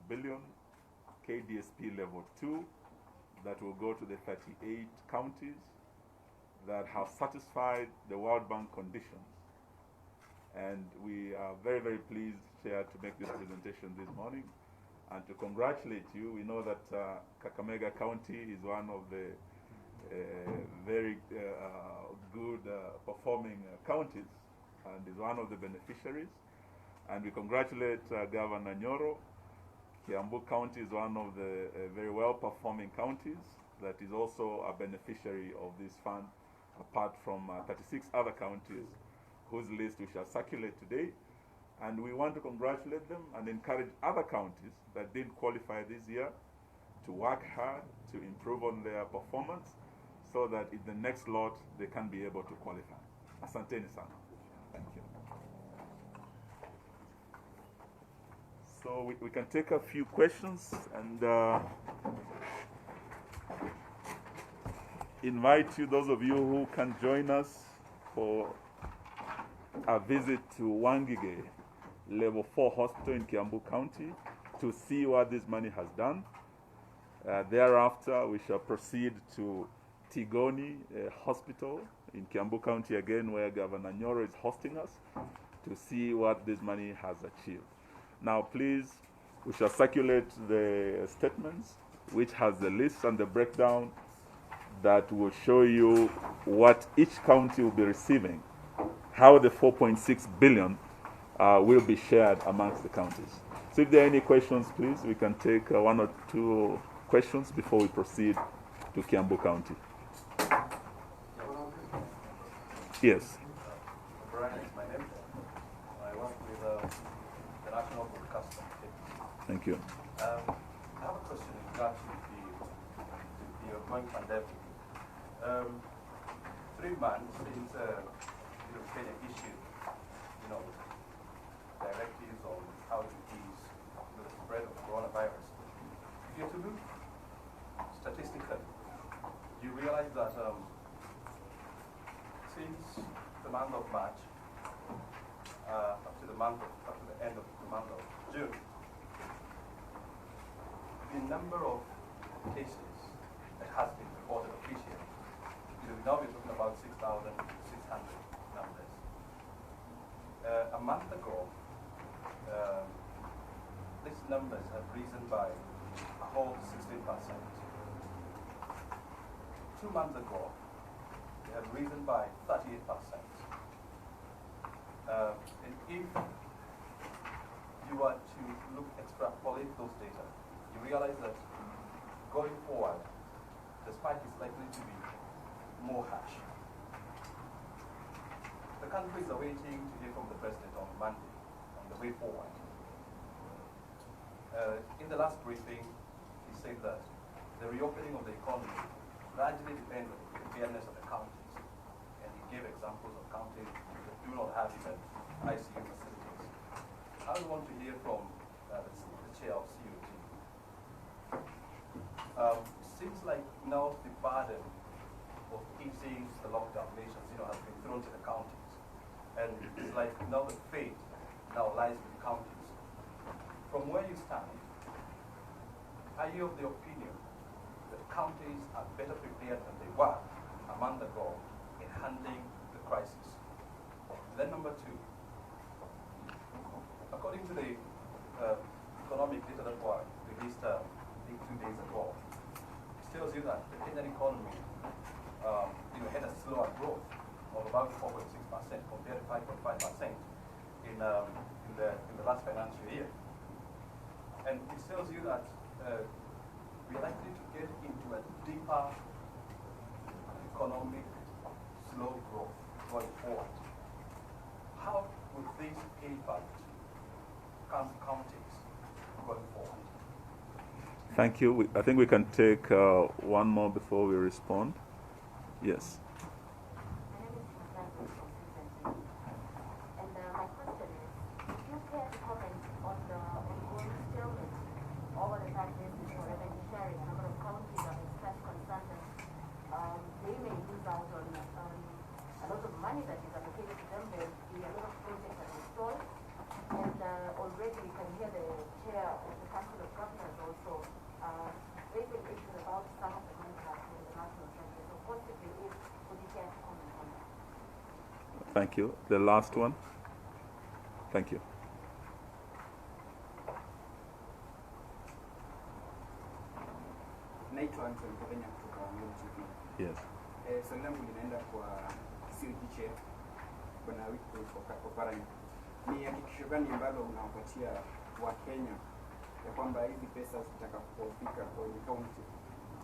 billion KDSP level 2 that will go to the 38 counties that have satisfied the World Bank conditions. And we are very, very pleased, Chair, to make this presentation this morning and to congratulate you. We know that Kakamega County is one of the very good performing counties and is one of the beneficiaries. And we congratulate Governor Nyoro. Kiambu County is one of the very well-performing counties that is also a beneficiary of this fund, apart from 36 other counties whose list we shall circulate today. And we want to congratulate them and encourage other counties that didn't qualify this year to work hard to improve on their performance so that in the next lot they can be able to qualify. Asanteni sana. Thank you. So we can take a few questions and invite you, those of you who can join us for a visit to Wangige Level 4 Hospital in Kiambu County to see what this money has done. Thereafter, we shall proceed to Tigoni Hospital in Kiambu County again, where Governor Nyoro is hosting us, to see what this money has achieved. Now, please, we shall circulate the statements, which has the list and the breakdown that will show you what each county will be receiving, how the 4.6 billion will be shared amongst the counties. So if there are any questions, please, we can take one or two questions before we proceed to Kiambu County. Yes. Oparanya is my name. I work with the National Broadcasting. Thank you. I have a question in regards to the ongoing pandemic. 3 months since Kenya issued, directives on how to ease the spread of coronavirus. If you to look statistically, you realize that since the month of March up to the end of the month of June, the number of cases that has been reported officially, now we're talking about 6,600 numbers. A month ago, these numbers have risen by a whole 16%. 2 months ago, they have risen by 38%. And if you were to extrapolate those data, you realize that going forward, the spike is likely to be more harsh. The country is awaiting to hear from the president on Monday on the way forward. In the last briefing, he said that the reopening of the economy largely depends on the preparedness of the counties. And he gave examples of counties that do not have even ICU facilities. I want to hear from the chair of CUT. Seems like now the burden of easing the lockdown measures, has been thrown to the counties. And it's like now the fate now lies with the counties. From where you stand, are you of the opinion that counties are better prepared than they were a month ago in handling the crisis? Then number 2, according to the economic data that were released, I think 2 days ago, it tells you that the Kenyan economy had a slower growth of about 4.6% compared to 5.5% in the last financial year. And it tells you that we're likely to get into a deeper economic slow growth going forward. How would this impact counties going forward? Thank you. I think we can take one more before we respond. Yes. Already you can hear the chair of the Council of Government Thank you. The last one. Thank you. Naitwa Oparanya kutoka Nyoro. Yes. Swali langu linaenda kwa COG chair Bwana Oparanya. Ni hakikisho gani ambalo unawapatia Wakenya ya kwamba hizi pesa zitakapofika kwenye county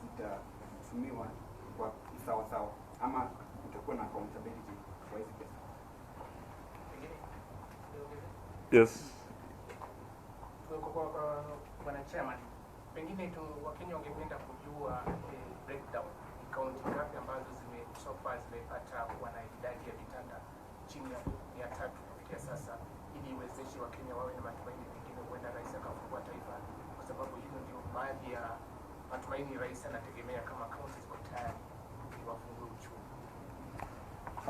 zitatumiwa kwa sawa sawa ama kutakuwa na accountability kwa hizi pesa? Yes. Bwana Chairman, pengine tu Wakenya wangependa kujua breakdown kaunti ngapi ambazo so far zimepata wana idadi ya vitanda chini ya 300 kufikia sasa, ili iwezeshe Wakenya wawe na matumaini pengine huenda rais akafungua taifa, kwa sababu hilo ndio baadhi ya matumaini rais anategemea kama kaunti ziko tayari wafungue uchumi.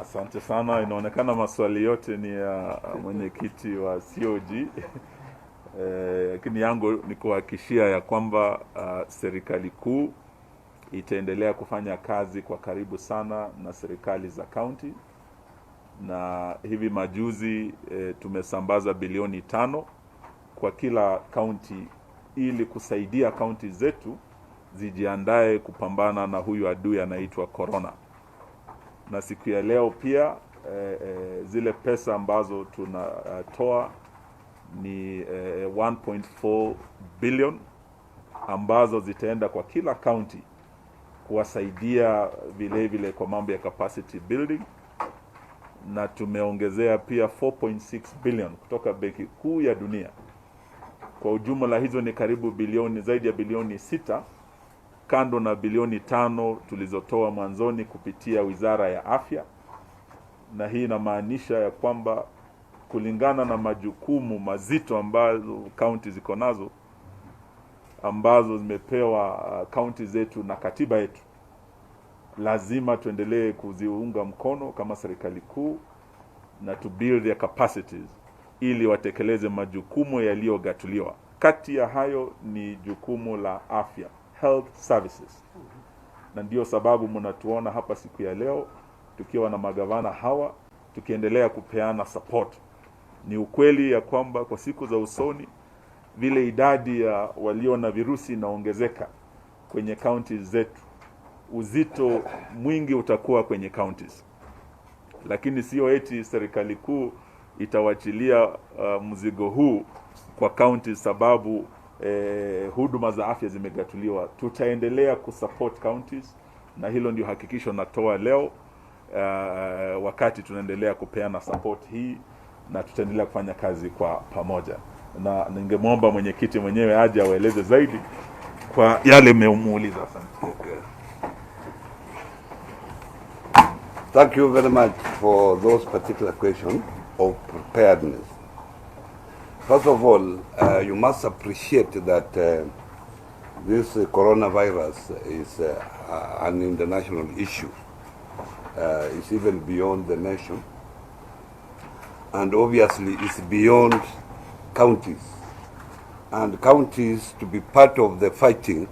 Asante sana. Inaonekana maswali yote ni ya mwenyekiti wa COG. Lakini yangu ni kuhakikishia ya kwamba serikali kuu itaendelea kufanya kazi kwa karibu sana na serikali za county, na hivi majuzi tumesambaza bilioni 5 kwa kila county ili kusaidia county zetu zijiandae kupambana na huyu adui anaitwa corona. Na siku ya leo pia zile pesa ambazo tunatoa ni 1.4 billion ambazo zitaenda kwa kila county kuwasaidia vile vile kwa mambo ya capacity building, na tumeongezea pia 4.6 billion kutoka Benki Kuu ya Dunia. Kwa ujumla hizo ni karibu bilioni, zaidi ya bilioni 6, kando na bilioni 5 tulizotoa mwanzoni kupitia Wizara ya Afya. Na hii inamaanisha ya kwamba kulingana na majukumu mazito ambazo county ziko nazo, ambazo zimepewa county zetu na katiba yetu, lazima tuendelee kuziunga mkono kama serikali kuu na to build their capacities ili watekeleze majukumu yaliyogatuliwa. Kati ya hayo ni jukumu la afya, health services. Na ndio sababu mnatuona hapa siku ya leo tukiwa na magavana hawa tukiendelea kupeana support. Ni ukweli ya kwamba kwa siku za usoni vile idadi ya walio na virusi inaongezeka kwenye counties zetu, uzito mwingi utakuwa kwenye counties. Lakini sio eti serikali kuu itawachilia mzigo huu kwa counties sababu huduma za afya zimegatuliwa. Tutaendelea kusupport counties, na hilo ndio hakikisho natoa leo wakati tunaendelea kupeana support hii, na tutaendelea kufanya kazi kwa pamoja. Na ningemwomba mwenyekiti mwenyewe aje awaeleze zaidi kwa yale mmemuuliza. Okay. Thank you very much for those particular questions of preparedness. First of all, you must appreciate that this coronavirus is an international issue. It's even beyond the nation. And obviously it's beyond counties. And counties, to be part of the fighting,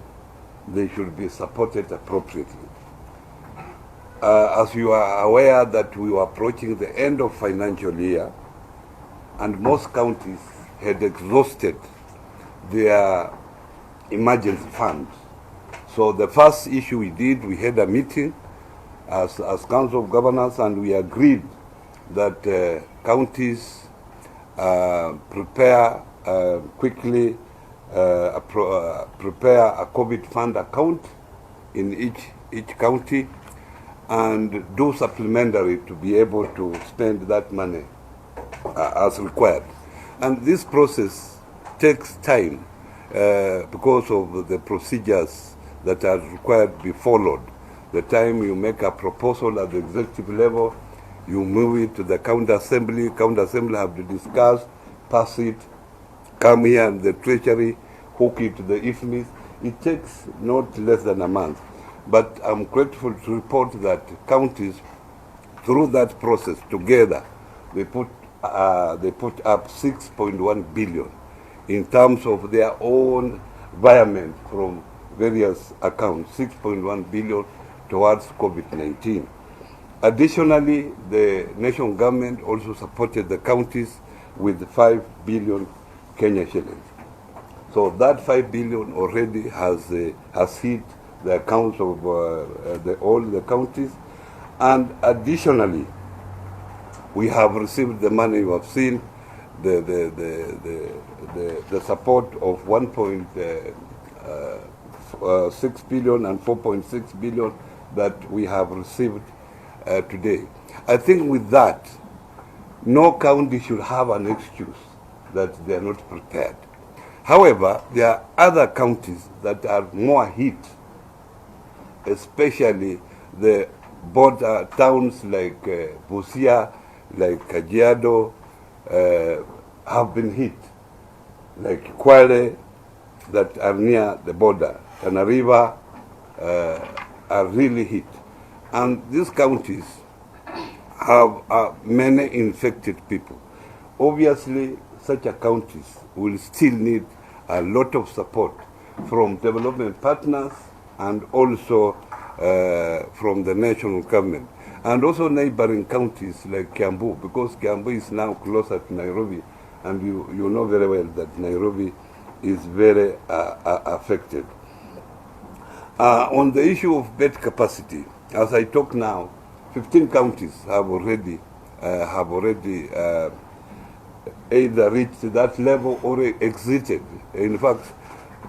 they should be supported appropriately. As you are aware that we were approaching the end of financial year, and most counties had exhausted their emergency funds. So the first issue we did, we had a meeting as Council of Governors, and we agreed that counties prepare quickly, prepare a COVID fund account in each county, and do supplementary to be able to spend that money as required. And this process takes time because of the procedures that are required to be followed. The time you make a proposal at the executive level, you move it to the county assembly have to discuss, pass it, come here and the treasury, hook it to the IFMIS. It takes not less than a month. But I'm grateful to report that counties, through that process together, they put up 6.1 billion in terms of their own environment from various accounts, 6.1 billion towards COVID-19. Additionally, the national government also supported the counties with 5 billion Kenya shillings. So that 5 billion already has hit the accounts of all the counties. And additionally, we have received the money. You have seen the support of 1.6 billion and 4.6 billion that we have received today. I think with that, no county should have an excuse that they are not prepared. However, there are other counties that are more hit, especially the border towns like Busia, like Kajiado, have been hit, like Kwale, that are near the border, Tana River, are really hit. And these counties have many infected people. Obviously, such counties will still need a lot of support from development partners and also from the national government. And also neighboring counties like Kiambu, because Kiambu is now closer to Nairobi, and you know very well that Nairobi is very affected. On the issue of bed capacity, as I talk now, 15 counties have already either reached that level or exited. In fact,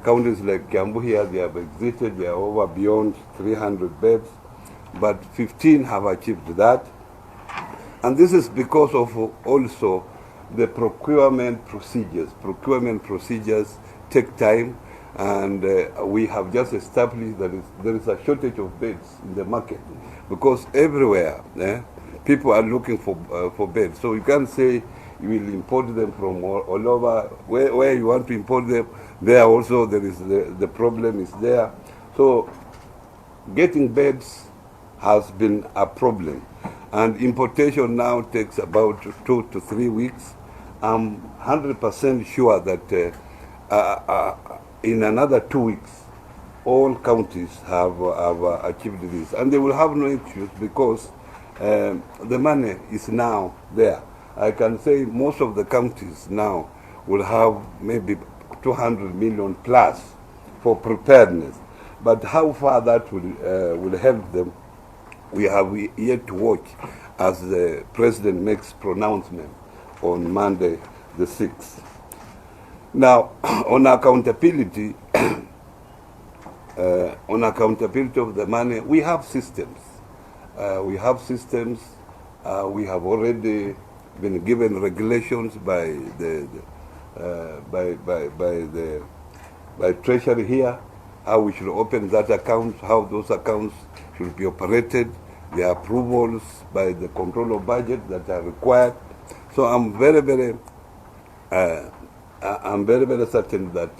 counties like Kiambu here, they have exited, they are over beyond 300 beds, but 15 have achieved that. And this is because of also the procurement procedures. Procurement procedures take time, and we have just established that there is a shortage of beds in the market, because everywhere people are looking for beds. So you can't say you will import them from all over. Where you want to import them, there also there is the problem is there. So getting beds has been a problem, and importation now takes about 2 to 3 weeks. I'm 100% sure that in another 2 weeks, all counties have achieved this, and they will have no issues because the money is now there. I can say most of the counties now will have maybe 200 million plus for preparedness. But how far that will help them, we have yet to watch as the president makes pronouncement on Monday the 6th. Now, on accountability, of the money, we have systems. We have already been given regulations by Treasury here, how we should open that account, how those accounts should be operated, the approvals by the control of budget that are required. So I'm very, very certain that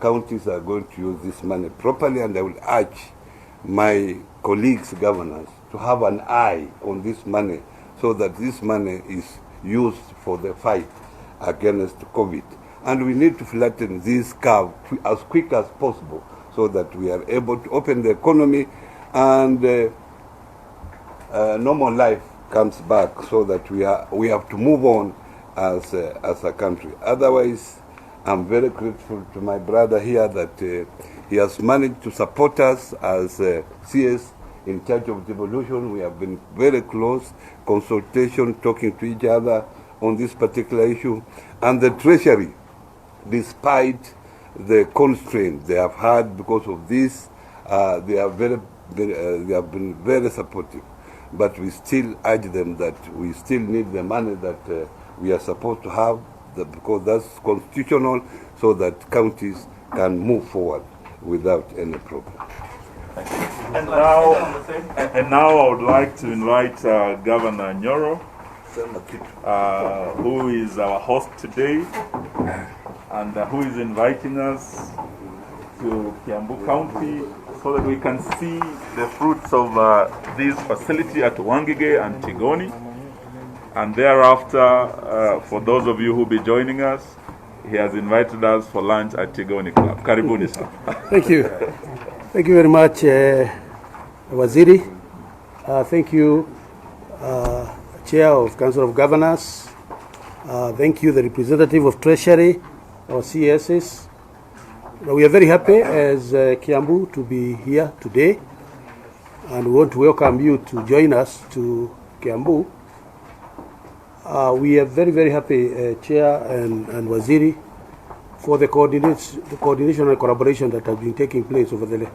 counties are going to use this money properly, and I will urge my colleagues, governors, to have an eye on this money so that this money is used for the fight against COVID. And we need to flatten this curve as quick as possible so that we are able to open the economy and normal life comes back, so that we have to move on as a country. Otherwise, I'm very grateful to my brother here that he has managed to support us as CS in charge of devolution. We have been very close, consultation, talking to each other on this particular issue. And the Treasury, despite the constraints they have had because of this, they have been very supportive. But we still urge them that we still need the money that we are supposed to have, because that's constitutional, so that counties can move forward without any problem. And now I would like to invite Governor Nyoro, who is our host today, and who is inviting us to Kiambu County so that we can see the fruits of this facility at Wangige and Tigoni. And thereafter, for those of you who will be joining us, he has invited us for lunch at Tigoni Club. Karibuni, sir. Thank you. Thank you very much, Waziri. Thank you Chair of Council of Governors. Thank you, the representative of Treasury, our CSs. We are very happy as Kiambu to be here today, and we want to welcome you to join us to Kiambu. We are very, very happy, Chair and Waziri, for the coordination and collaboration that has been taking place over the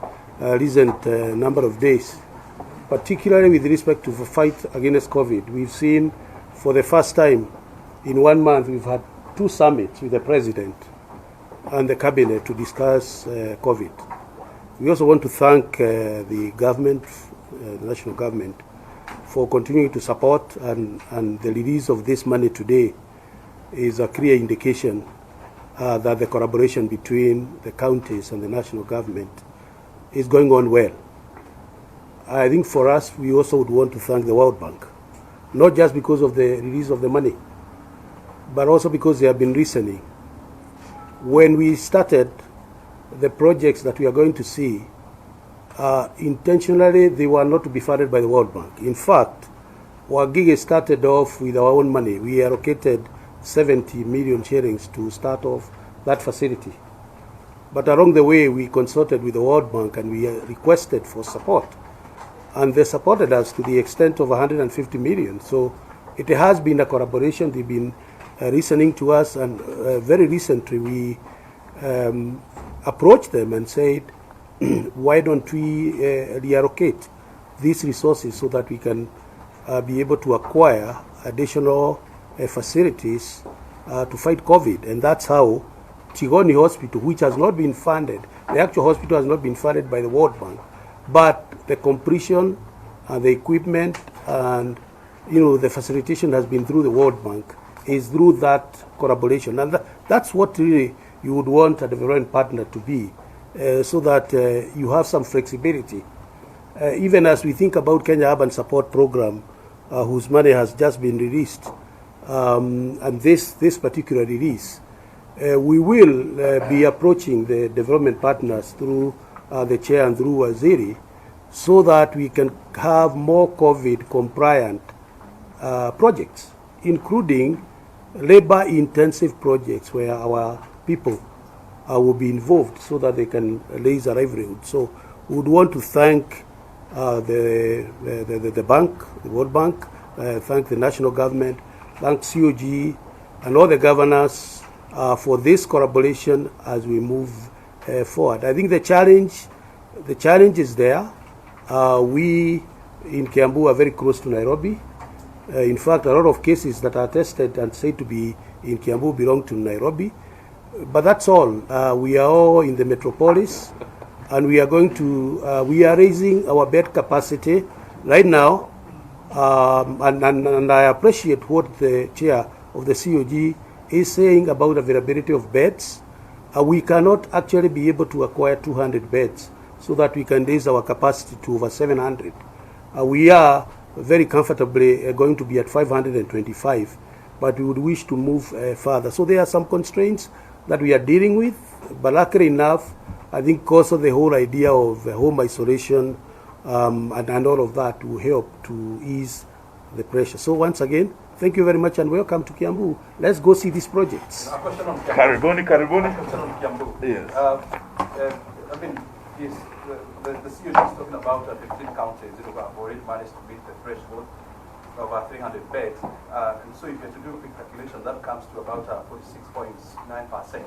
recent number of days, particularly with respect to the fight against COVID. We've seen for the first time in 1 month, we've had 2 summits with the President and the Cabinet to discuss COVID. We also want to thank the government, the national government, for continuing to support, and the release of this money today is a clear indication that the collaboration between the counties and the national government is going on well. I think for us, we also would want to thank the World Bank, not just because of the release of the money, but also because they have been listening. When we started the projects that we are going to see, intentionally they were not to be funded by the World Bank. In fact, our gig started off with our own money. We allocated 70 million shillings to start off that facility. But along the way, we consulted with the World Bank and we requested for support. And they supported us to the extent of 150 million. So it has been a collaboration. They've been listening to us, and very recently we approached them and said, why don't we reallocate these resources so that we can be able to acquire additional facilities to fight COVID. And that's how Tigoni Hospital, which has not been funded, the actual hospital has not been funded by the World Bank, but the completion and the equipment and the facilitation has been through the World Bank, is through that collaboration. And that's what really you would want a development partner to be, so that you have some flexibility. Even as we think about Kenya Urban Support Program, whose money has just been released, and this particular release, we will be approaching the development partners through the chair and through Waziri, so that we can have more COVID compliant projects, including labor-intensive projects where our people will be involved so that they can raise a livelihood. So we would want to thank the bank, the World Bank, thank the national government, thank COG and all the governors for this collaboration as we move forward. I think the challenge is there. We in Kiambu are very close to Nairobi. In fact, a lot of cases that are tested and said to be in Kiambu belong to Nairobi. But that's all. We are all in the metropolis, and we are going to, we are raising our bed capacity right now. And I appreciate what the chair of the COG is saying about availability of beds. We cannot actually be able to acquire 200 beds so that we can raise our capacity to over 700. We are very comfortably going to be at 525, but we would wish to move further. So there are some constraints that we are dealing with, but luckily enough, I think also the whole idea of home isolation and all of that will help to ease the pressure. So once again, thank you very much and welcome to Kiambu. Let's go see these projects. A question on Kiambu. Karibuni. A question on Kiambu. Yes. I mean, yes, the COG is talking about 15 counties that have already managed to meet the threshold of 300 beds. And so if you have to do a quick calculation, that comes to about 46.9%.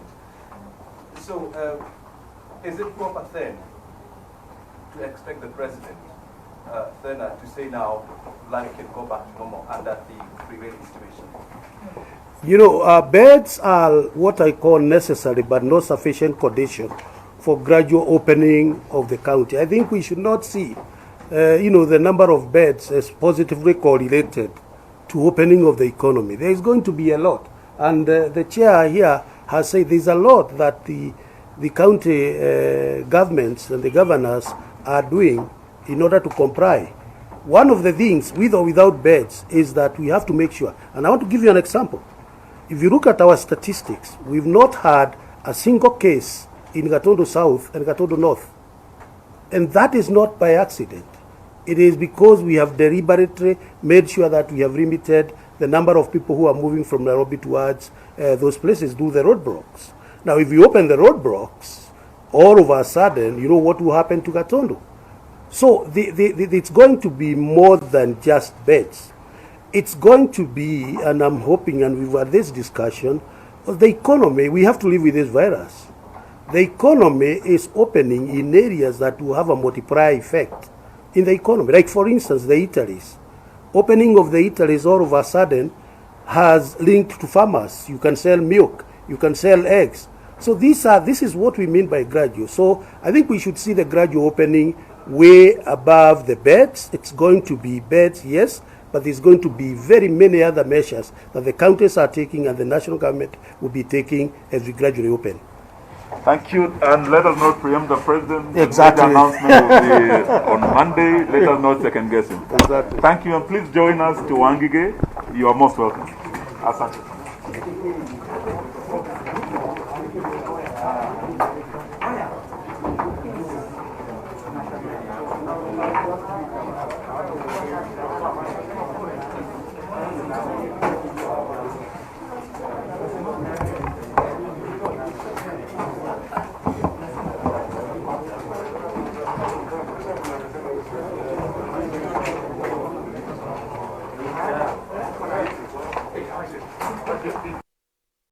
So is it proper then to expect the president then to say now life can go back to normal under the prevailing situation? Beds are what I call necessary but not sufficient condition for gradual opening of the county. I think we should not see, the number of beds as positively correlated to opening of the economy. There is going to be a lot. And the chair here has said there's a lot that the county governments and the governors are doing in order to comply. One of the things, with or without beds, is that we have to make sure, and I want to give you an example. If you look at our statistics, we've not had a single case in Gatondo South and Gatondo North. And that is not by accident. It is because we have deliberately made sure that we have limited the number of people who are moving from Nairobi towards those places through the roadblocks. Now, if we open the roadblocks, all of a sudden, you know what will happen to Gatundu? So it's going to be more than just beds. It's going to be, and I'm hoping, and we've had this discussion, the economy, we have to live with this virus. The economy is opening in areas that will have a multiplier effect in the economy. Like, for instance, the eateries. Opening of the eateries all of a sudden has linked to farmers. You can sell milk, you can sell eggs. So this is what we mean by gradual. So I think we should see the gradual opening way above the beds. It's going to be beds, yes, but there's going to be very many other measures that the counties are taking and the national government will be taking as we gradually open. Thank you, and let us not preempt the president. Exactly. The announcement will be on Monday. Let us not second guess him. Exactly. Thank you, and please join us to Wangige. You are most welcome. Asante.